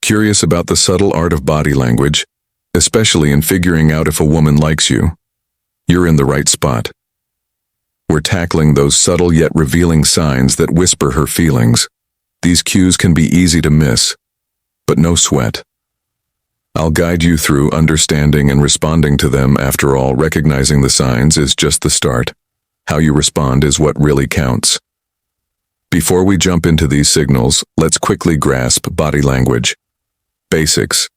Curious about the subtle art of body language, especially in figuring out if a woman likes you? You're in the right spot. We're tackling those subtle yet revealing signs that whisper her feelings. These cues can be easy to miss, but no sweat. I'll guide you through understanding and responding to them. After all, recognizing the signs is just the start. How you respond is what really counts. Before we jump into these signals, let's quickly grasp body language. Basics.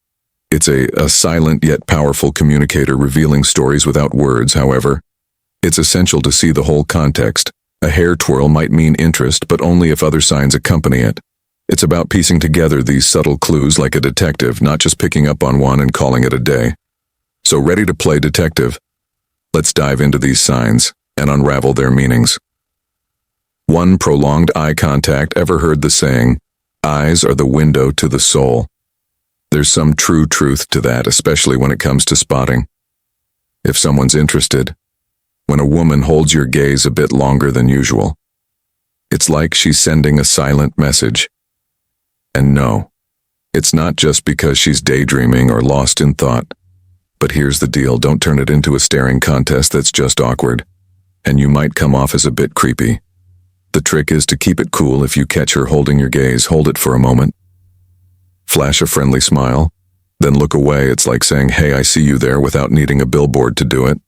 It's a silent yet powerful communicator revealing stories without words. However, it's essential to see the whole context. A hair twirl might mean interest, but only if other signs accompany it. It's about piecing together these subtle clues like a detective, not just picking up on one and calling it a day. So ready to play detective? Let's dive into these signs and unravel their meanings. 1. Prolonged eye contact. Ever heard the saying, eyes are the window to the soul? There's some true truth to that, especially when it comes to spotting. If someone's interested, when a woman holds your gaze a bit longer than usual, it's like she's sending a silent message. And no, it's not just because she's daydreaming or lost in thought. But here's the deal, don't turn it into a staring contest that's just awkward, and you might come off as a bit creepy. The trick is to keep it cool. If you catch her holding your gaze, hold it for a moment. Flash a friendly smile, then look away. It's like saying, hey, I see you there, without needing a billboard to do it.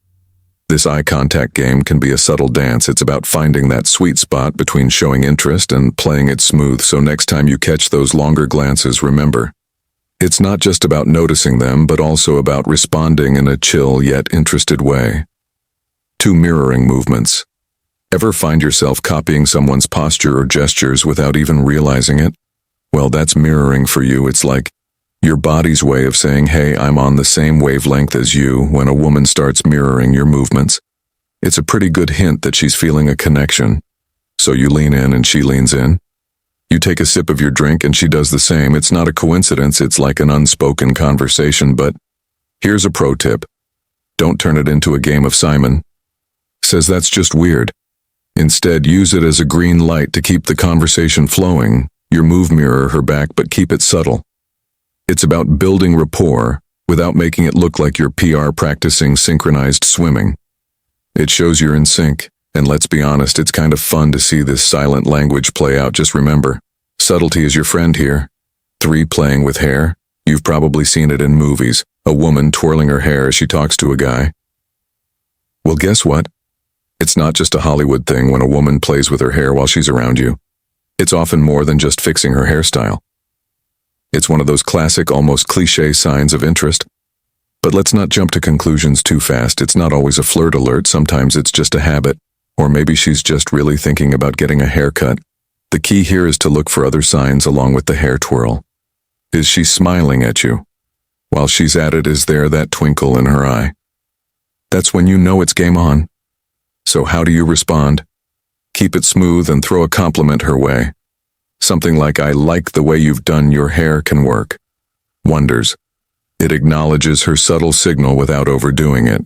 This eye contact game can be a subtle dance. It's about finding that sweet spot between showing interest and playing it smooth. So next time you catch those longer glances, remember, it's not just about noticing them, but also about responding in a chill yet interested way. 2. Mirroring movements. Ever find yourself copying someone's posture or gestures without even realizing it? Well, that's mirroring for you. It's like your body's way of saying, hey, I'm on the same wavelength as you. When a woman starts mirroring your movements, it's a pretty good hint that she's feeling a connection. So you lean in and she leans in. You take a sip of your drink and she does the same. It's not a coincidence, it's like an unspoken conversation. But here's a pro tip. Don't turn it into a game of Simon Says that's just weird. Instead, use it as a green light to keep the conversation flowing. Your move mirror her back, but keep it subtle. It's about building rapport without making it look like you're PR practicing synchronized swimming. It shows you're in sync, and let's be honest, it's kind of fun to see this silent language play out. Just remember, subtlety is your friend here. 3. Playing with hair. You've probably seen it in movies, a woman twirling her hair as she talks to a guy. Well, guess what? It's not just a Hollywood thing when a woman plays with her hair while she's around you. It's often more than just fixing her hairstyle. It's one of those classic, almost cliché signs of interest. But let's not jump to conclusions too fast. It's not always a flirt alert. Sometimes it's just a habit. Or maybe she's just really thinking about getting a haircut. The key here is to look for other signs along with the hair twirl. Is she smiling at you? While she's at it, is there that twinkle in her eye? That's when you know it's game on. So how do you respond? Keep it smooth and throw a compliment her way. Something like, I like the way you've done your hair can work. Wonders. It acknowledges her subtle signal without overdoing it.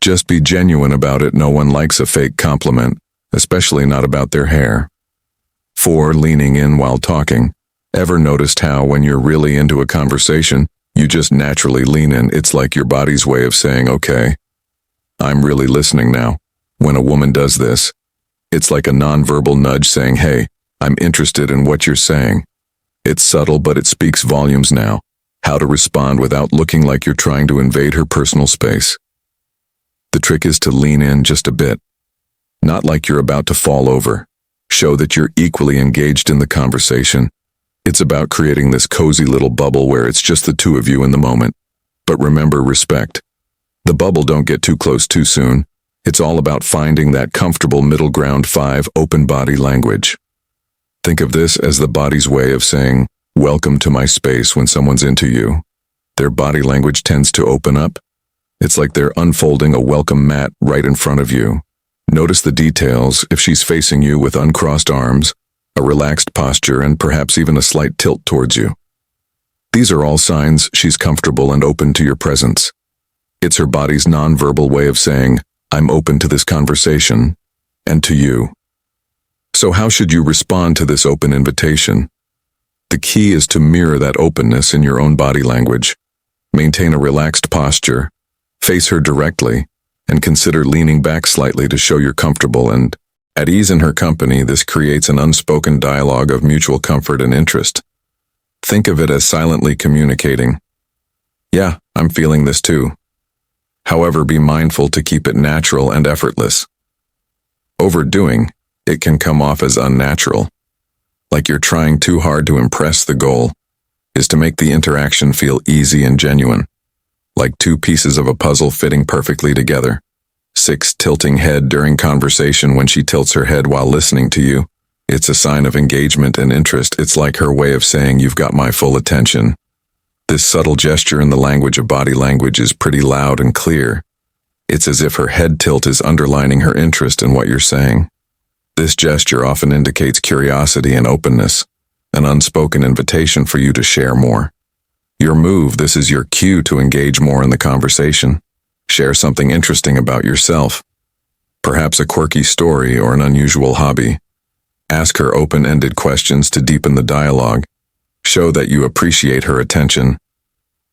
Just be genuine about it. No one likes a fake compliment, especially not about their hair. 4. Leaning in while talking. Ever noticed how when you're really into a conversation, you just naturally lean in? It's like your body's way of saying, okay, I'm really listening now. When a woman does this, it's like a nonverbal nudge saying, hey, I'm interested in what you're saying. It's subtle, but it speaks volumes. Now, how to respond without looking like you're trying to invade her personal space. The trick is to lean in just a bit. Not like you're about to fall over. Show that you're equally engaged in the conversation. It's about creating this cozy little bubble where it's just the two of you in the moment. But remember, respect. The bubble, don't get too close too soon. It's all about finding that comfortable middle ground. 5. Open body language. Think of this as the body's way of saying, welcome to my space. When someone's into you, their body language tends to open up. It's like they're unfolding a welcome mat right in front of you. Notice the details. If she's facing you with uncrossed arms, a relaxed posture, and perhaps even a slight tilt towards you. These are all signs she's comfortable and open to your presence. It's her body's nonverbal way of saying, I'm open to this conversation, and to you. So how should you respond to this open invitation? The key is to mirror that openness in your own body language. Maintain a relaxed posture, face her directly, and consider leaning back slightly to show you're comfortable and at ease in her company. This creates an unspoken dialogue of mutual comfort and interest. Think of it as silently communicating. Yeah, I'm feeling this too. However, be mindful to keep it natural and effortless. Overdoing it can come off as unnatural, like you're trying too hard to impress. The goal is to make the interaction feel easy and genuine, like two pieces of a puzzle fitting perfectly together. 6. Tilting head during conversation. When she tilts her head while listening to you, it's a sign of engagement and interest. It's like her way of saying you've got my full attention. This subtle gesture in the language of body language is pretty loud and clear. It's as if her head tilt is underlining her interest in what you're saying. This gesture often indicates curiosity and openness, an unspoken invitation for you to share more. Your move, this is your cue to engage more in the conversation. Share something interesting about yourself, perhaps a quirky story or an unusual hobby. Ask her open-ended questions to deepen the dialogue. Show that you appreciate her attention.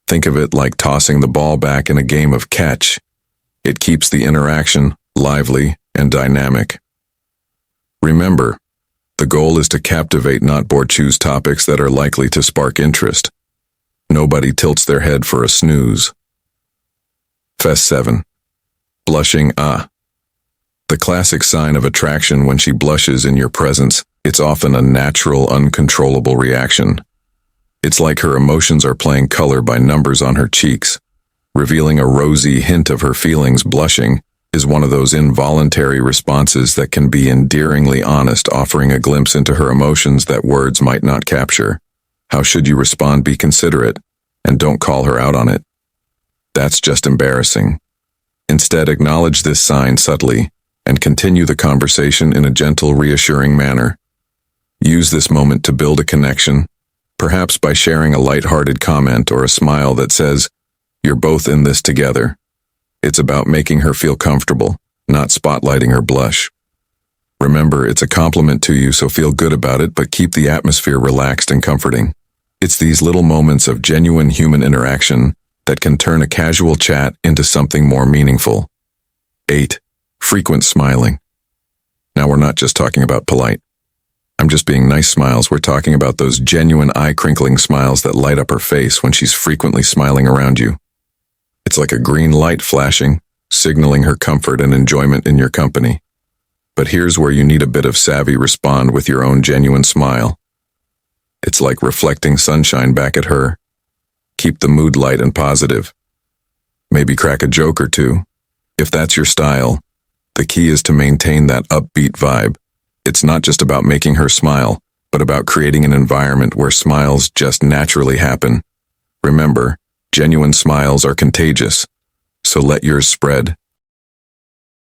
Think of it like tossing the ball back in a game of catch. It keeps the interaction lively and dynamic. Remember, the goal is to captivate, not bore. Choose topics that are likely to spark interest. Nobody tilts their head for a snooze. 7. Blushing. The classic sign of attraction. When she blushes in your presence, it's often a natural, uncontrollable reaction. It's like her emotions are playing color by numbers on her cheeks, revealing a rosy hint of her feelings. Blushing is one of those involuntary responses that can be endearingly honest, offering a glimpse into her emotions that words might not capture. How should you respond? Be considerate, and don't call her out on it. That's just embarrassing. Instead, acknowledge this sign subtly and continue the conversation in a gentle, reassuring manner. Use this moment to build a connection, perhaps by sharing a light-hearted comment or a smile that says, "You're both in this together." It's about making her feel comfortable, not spotlighting her blush. Remember, it's a compliment to you, so feel good about it, but keep the atmosphere relaxed and comforting. It's these little moments of genuine human interaction that can turn a casual chat into something more meaningful. 8. Frequent smiling. Now, we're not just talking about polite, I'm just being nice smiles. We're talking about those genuine eye-crinkling smiles that light up her face when she's frequently smiling around you. It's like a green light flashing, signaling her comfort and enjoyment in your company. But here's where you need a bit of savvy. Respond with your own genuine smile. It's like reflecting sunshine back at her. Keep the mood light and positive. Maybe crack a joke or two. If that's your style, the key is to maintain that upbeat vibe. It's not just about making her smile, but about creating an environment where smiles just naturally happen. Remember, genuine smiles are contagious, so let yours spread.